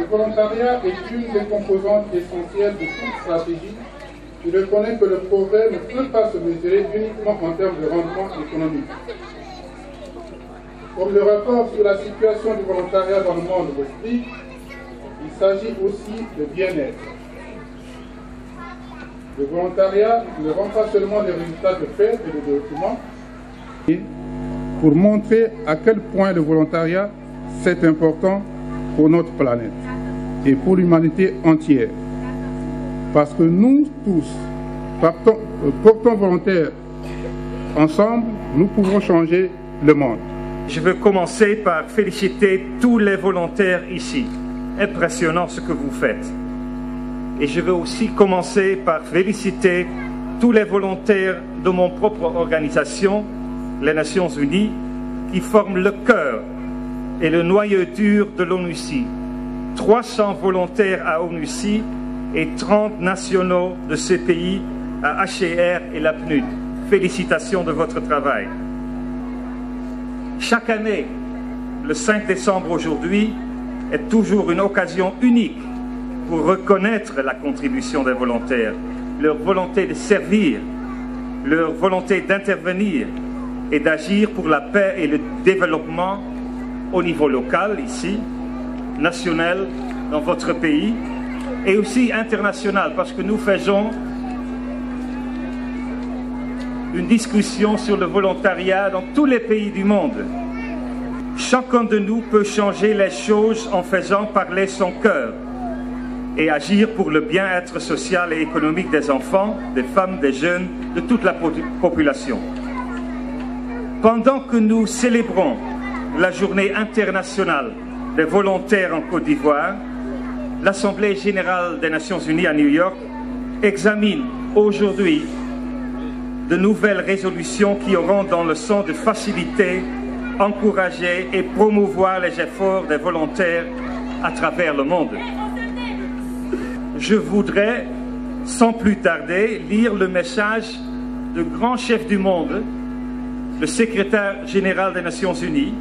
volontariat est une des composantes essentielles de toute stratégie qui reconnaît que le progrès ne peut pas se mesurer uniquement en termes de rendement économique. Comme le rapport sur la situation du volontariat dans le monde l'explique, il s'agit aussi de bien-être. Le volontariat ne rend pas seulement les résultats de fait et de développement, pour montrer à quel point le volontariat c'est important pour notre planète et pour l'humanité entière. Parce que nous tous, portons volontaires, ensemble, nous pouvons changer le monde. Je veux commencer par féliciter tous les volontaires ici. Impressionnant ce que vous faites. Et je veux aussi commencer par féliciter tous les volontaires de mon propre organisation, les Nations Unies, qui forment le cœur et le noyau dur de l'ONUCI. 300 volontaires à ONUCI et 30 nationaux de ces pays à HCR et la PNUD. Félicitations de votre travail. Chaque année, le 5 décembre aujourd'hui, est toujours une occasion unique pour reconnaître la contribution des volontaires, leur volonté de servir, leur volonté d'intervenir et d'agir pour la paix et le développement au niveau local, ici, national, dans votre pays, et aussi international, parce que nous faisons une discussion sur le volontariat dans tous les pays du monde. Chacun de nous peut changer les choses en faisant parler son cœur et agir pour le bien-être social et économique des enfants, des femmes, des jeunes, de toute la population. Pendant que nous célébrons la journée internationale des volontaires en Côte d'Ivoire, l'Assemblée générale des Nations Unies à New York examine aujourd'hui de nouvelles résolutions qui auront dans le sens de faciliter, encourager et promouvoir les efforts des volontaires à travers le monde. Je voudrais, sans plus tarder, lire le message du grand chef du monde, le secrétaire général des Nations Unies,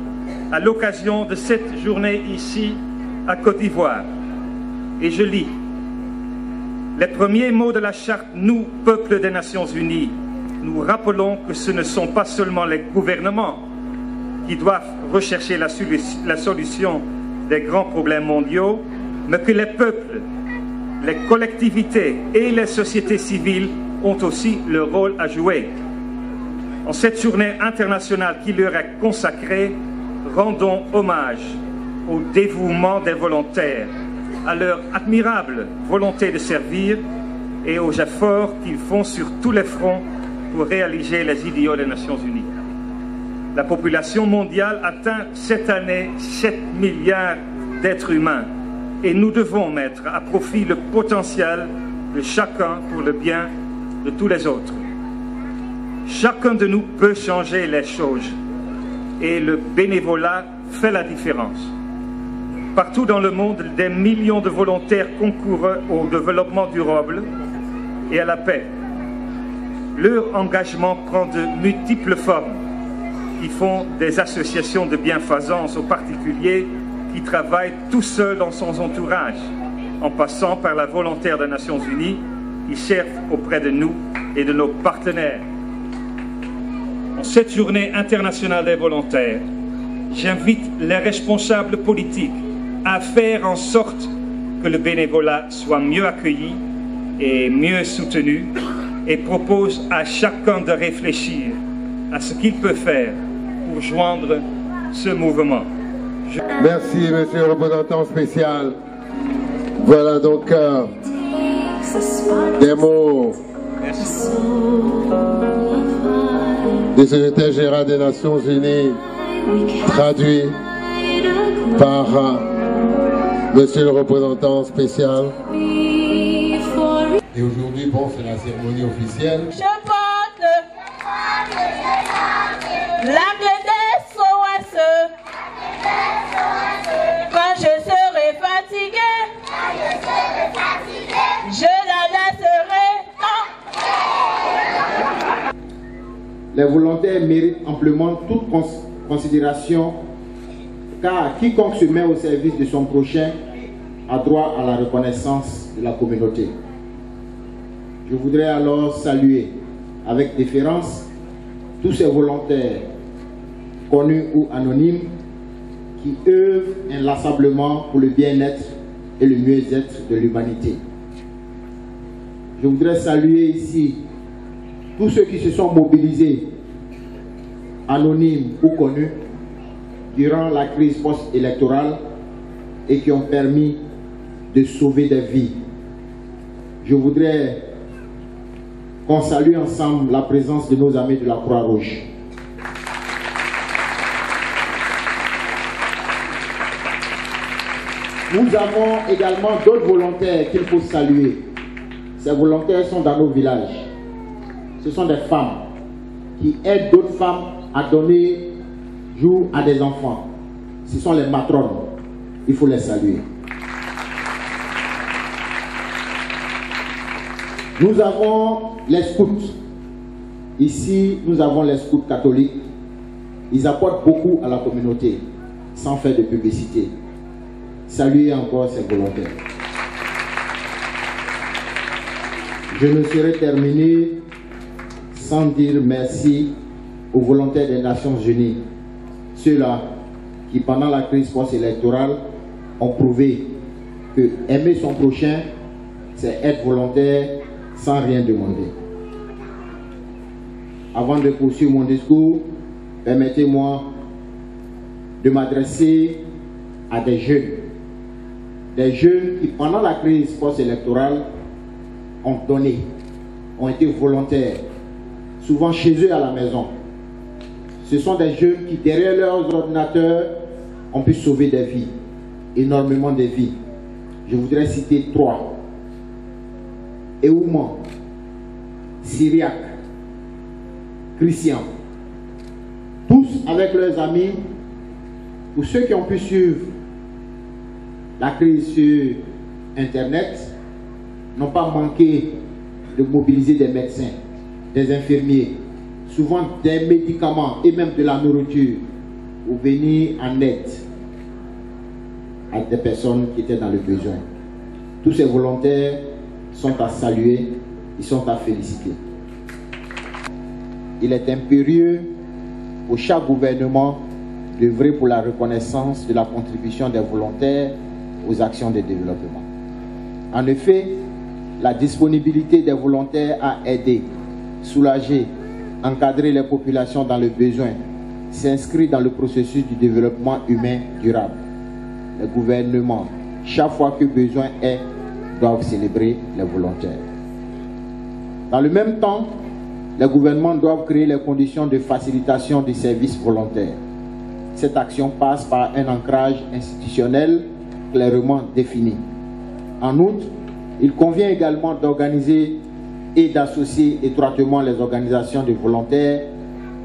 à l'occasion de cette journée ici à Côte d'Ivoire. Et je lis. Les premiers mots de la charte « Nous, peuple des Nations Unies », nous rappelons que ce ne sont pas seulement les gouvernements qui doivent rechercher la solution des grands problèmes mondiaux, mais que les peuples, les collectivités et les sociétés civiles ont aussi leur rôle à jouer. En cette journée internationale qui leur est consacrée, rendons hommage au dévouement des volontaires, à leur admirable volonté de servir et aux efforts qu'ils font sur tous les fronts pour réaliser les idéaux des Nations Unies. La population mondiale atteint cette année 7 milliards d'êtres humains et nous devons mettre à profit le potentiel de chacun pour le bien de tous les autres. Chacun de nous peut changer les choses et le bénévolat fait la différence. Partout dans le monde, des millions de volontaires concourent au développement durable et à la paix. Leur engagement prend de multiples formes, qui font des associations de bienfaisance aux particuliers qui travaillent tout seuls dans son entourage, en passant par la volontaire des Nations Unies qui servent auprès de nous et de nos partenaires. En cette journée internationale des volontaires, j'invite les responsables politiques à faire en sorte que le bénévolat soit mieux accueilli et mieux soutenu et propose à chacun de réfléchir à ce qu'il peut faire pour joindre ce mouvement. Merci, monsieur le représentant spécial. Voilà donc des mots du secrétaire général des Nations Unies traduits par monsieur le représentant spécial. Et aujourd'hui, bon, c'est la cérémonie officielle. Je porte l'arc des SOS quand je serai fatigué. Je la laisserai. Les volontaires méritent amplement toute considération, car quiconque se met au service de son prochain a droit à la reconnaissance de la communauté. Je voudrais alors saluer avec déférence tous ces volontaires, connus ou anonymes, qui œuvrent inlassablement pour le bien-être et le mieux-être de l'humanité. Je voudrais saluer ici tous ceux qui se sont mobilisés, anonymes ou connus, durant la crise post-électorale et qui ont permis de sauver des vies. Je voudrais qu'on salue ensemble la présence de nos amis de la Croix-Rouge. Nous avons également d'autres volontaires qu'il faut saluer. Ces volontaires sont dans nos villages. Ce sont des femmes qui aident d'autres femmes à donner jour à des enfants. Ce sont les matrones. Il faut les saluer. Nous avons les scouts. Ici, nous avons les scouts catholiques. Ils apportent beaucoup à la communauté, sans faire de publicité. Saluez encore ces volontaires. Je ne saurais terminer sans dire merci aux volontaires des Nations Unies. Ceux-là qui, pendant la crise post-électorale, ont prouvé que aimer son prochain, c'est être volontaire sans rien demander. Avant de poursuivre mon discours, permettez-moi de m'adresser à des jeunes qui, pendant la crise post-électorale, ont donné, ont été volontaires, souvent chez eux à la maison. Ce sont des jeunes qui, derrière leurs ordinateurs, ont pu sauver des vies, énormément de vies. Je voudrais citer 3. Eouman, Syriac, Christian, tous avec leurs amis. Pour ceux qui ont pu suivre la crise sur Internet, n'ont pas manqué de mobiliser des médecins, des infirmiers, souvent des médicaments et même de la nourriture pour venir en aide à des personnes qui étaient dans le besoin. Tous ces volontaires sont à saluer, ils sont à féliciter. Il est impérieux pour chaque gouvernement d'œuvrer pour la reconnaissance de la contribution des volontaires aux actions de développement. En effet, la disponibilité des volontaires à aider, soulager, encadrer les populations dans le besoin s'inscrit dans le processus du développement humain durable. Les gouvernements, chaque fois que besoin est, doivent célébrer les volontaires. Dans le même temps, les gouvernements doivent créer les conditions de facilitation des services volontaires. Cette action passe par un ancrage institutionnel clairement défini. En outre, il convient également d'organiser et d'associer étroitement les organisations de volontaires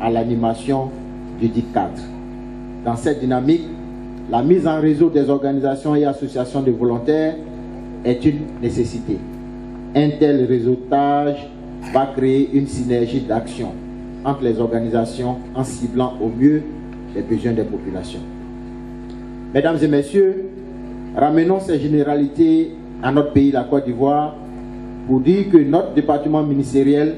à l'animation du dit cadre. Dans cette dynamique, la mise en réseau des organisations et associations de volontaires est une nécessité. Un tel réseautage va créer une synergie d'action entre les organisations en ciblant au mieux les besoins des populations. Mesdames et messieurs, ramenons ces généralités à notre pays, la Côte d'Ivoire, pour dire que notre département ministériel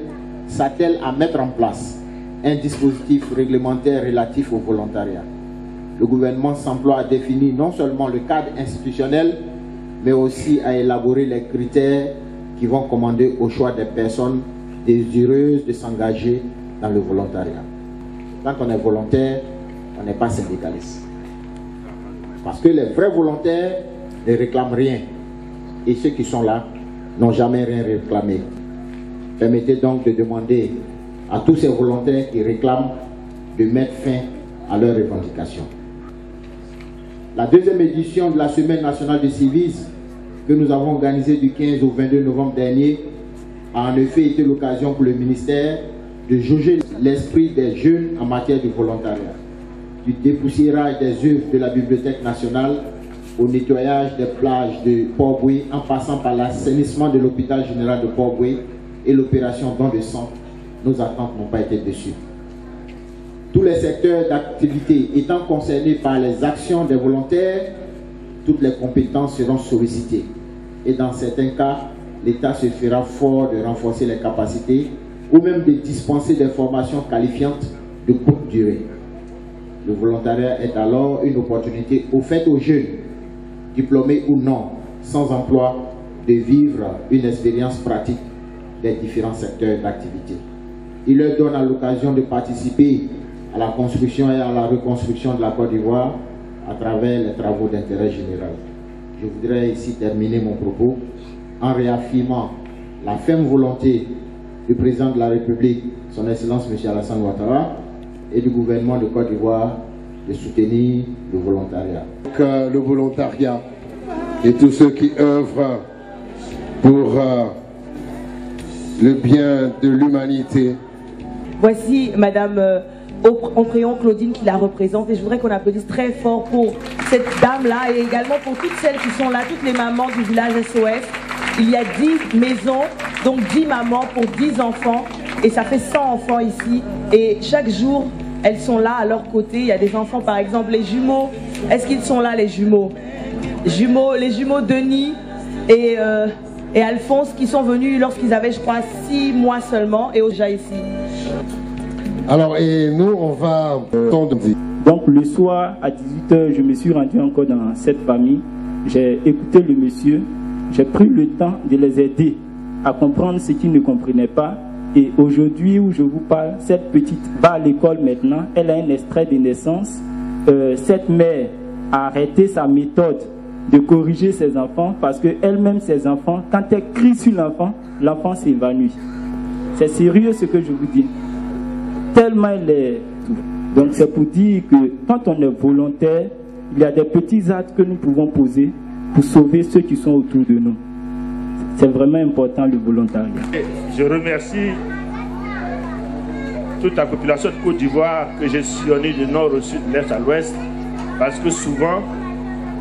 s'attelle à mettre en place un dispositif réglementaire relatif au volontariat. Le gouvernement s'emploie à définir non seulement le cadre institutionnel, mais aussi à élaborer les critères qui vont commander au choix des personnes désireuses de s'engager dans le volontariat. Quand on est volontaire, on n'est pas syndicaliste. Parce que les vrais volontaires ne réclament rien. Et ceux qui sont là n'ont jamais rien réclamé. Permettez donc de demander à tous ces volontaires qui réclament de mettre fin à leurs revendications. La deuxième édition de la Semaine nationale du civisme que nous avons organisée du 15 au 22 novembre dernier a en effet été l'occasion pour le ministère de jauger l'esprit des jeunes en matière de volontariat, du dépoussiérage des œuvres de la Bibliothèque nationale au nettoyage des plages de Port-Boué en passant par l'assainissement de l'hôpital général de Port-Boué et l'opération don de sang. Nos attentes n'ont pas été déçues. Tous les secteurs d'activité étant concernés par les actions des volontaires, toutes les compétences seront sollicitées. Et dans certains cas, l'État se fera fort de renforcer les capacités ou même de dispenser des formations qualifiantes de courte durée. Le volontariat est alors une opportunité offerte aux jeunes, diplômés ou non, sans emploi, de vivre une expérience pratique des différents secteurs d'activité. Il leur donne à l'occasion de participer à la construction et à la reconstruction de la Côte d'Ivoire à travers les travaux d'intérêt général. Je voudrais ici terminer mon propos en réaffirmant la ferme volonté du président de la République, son Excellence M. Alassane Ouattara, et du gouvernement de Côte d'Ivoire de soutenir le volontariat. Le volontariat et tous ceux qui œuvrent pour le bien de l'humanité. Voici Madame Onfréon Claudine qui la représente, et je voudrais qu'on applaudisse très fort pour cette dame-là et également pour toutes celles qui sont là, toutes les mamans du village SOS. Il y a 10 maisons, donc 10 mamans pour 10 enfants, et ça fait 100 enfants ici, et chaque jour elles sont là à leur côté. Il y a des enfants, par exemple les jumeaux. Est-ce qu'ils sont là, les jumeaux? Les jumeaux Denis et Alphonse, qui sont venus lorsqu'ils avaient, je crois, 6 mois seulement, et déjà ici. Alors, et nous, on va... Donc, le soir, à 18h, je me suis rendu encore dans cette famille. J'ai écouté le monsieur. J'ai pris le temps de les aider à comprendre ce qu'ils ne comprenaient pas. Et aujourd'hui, où je vous parle, cette petite va à l'école maintenant. Elle a un extrait de naissance. Cette mère a arrêté sa méthode de corriger ses enfants parce qu'elle-même, ses enfants, quand elle crie sur l'enfant, l'enfant s'évanouit. C'est sérieux ce que je vous dis. Tellement elle est... Donc c'est pour dire que quand on est volontaire, il y a des petits actes que nous pouvons poser pour sauver ceux qui sont autour de nous. C'est vraiment important, le volontariat. Je remercie toute la population de Côte d'Ivoire que j'ai sillonnée du nord au sud, de l'est à l'ouest, parce que souvent,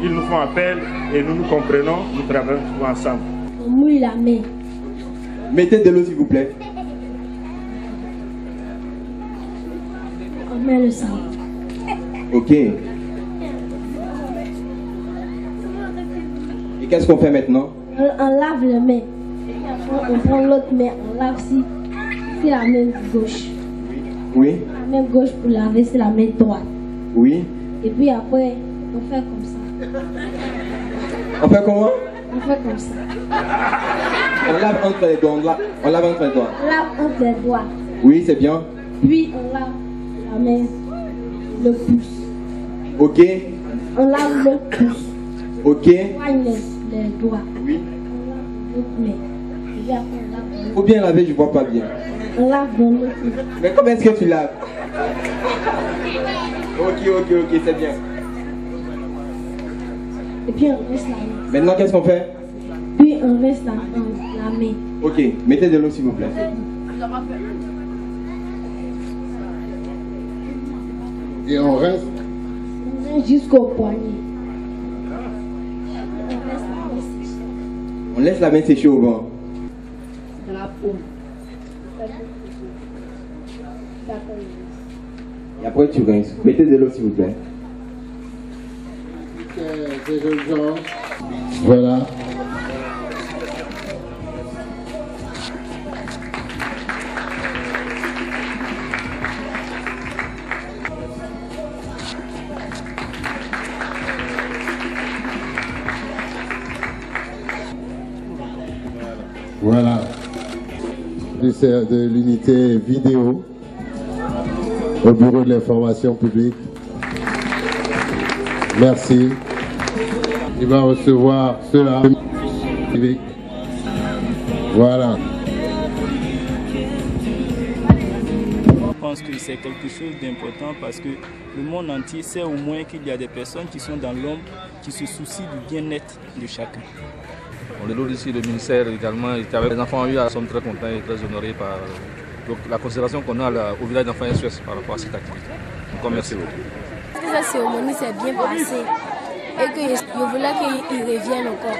ils nous font appel et nous nous comprenons, nous travaillons souvent ensemble. On mouille la main. Mettez de l'eau s'il vous plaît. On met le sang. Ok. Et qu'est-ce qu'on fait maintenant? On lave les mains. On prend l'autre main, on lave si la main gauche. Oui. La main gauche pour laver, c'est la main droite. Oui. Et puis après, on fait comme ça. On fait comment? On fait comme ça. On lave entre les doigts. On lave entre les doigts. On lave entre les doigts. Oui, c'est bien. Puis on lave la main, le pouce. Ok. On lave le pouce. Ok. On poigne les doigts. Oui. On lave l'autre main. Et puis après, on lave. Faut bien laver, je vois pas bien. On lave dans l'autre main. Mais comment est-ce que tu laves? Ok, c'est bien. Et puis on reste la main. Maintenant, qu'est-ce qu'on fait? Puis on reste la main. Ok, mettez de l'eau s'il vous plaît. Et on reste? On reste jusqu'au poignet. On laisse la main sécher au vent. Dans la paume. Et après tu rinces. Mettez de l'eau s'il vous plaît. Voilà. Voilà. C'est de l'unité vidéo au bureau de l'information publique. Merci. Il va recevoir cela. Voilà. Je pense que c'est quelque chose d'important parce que le monde entier sait au moins qu'il y a des personnes qui sont dans l'ombre, qui se soucient du bien-être de chacun. On est là ici, le ministère également. Les enfants nous sommes très contents et très honorés par la considération qu'on a au village d'enfants SOS par rapport à cette activité. Donc, merci beaucoup. Cette cérémonie s'est bien passée et que je voulais qu'ils reviennent encore.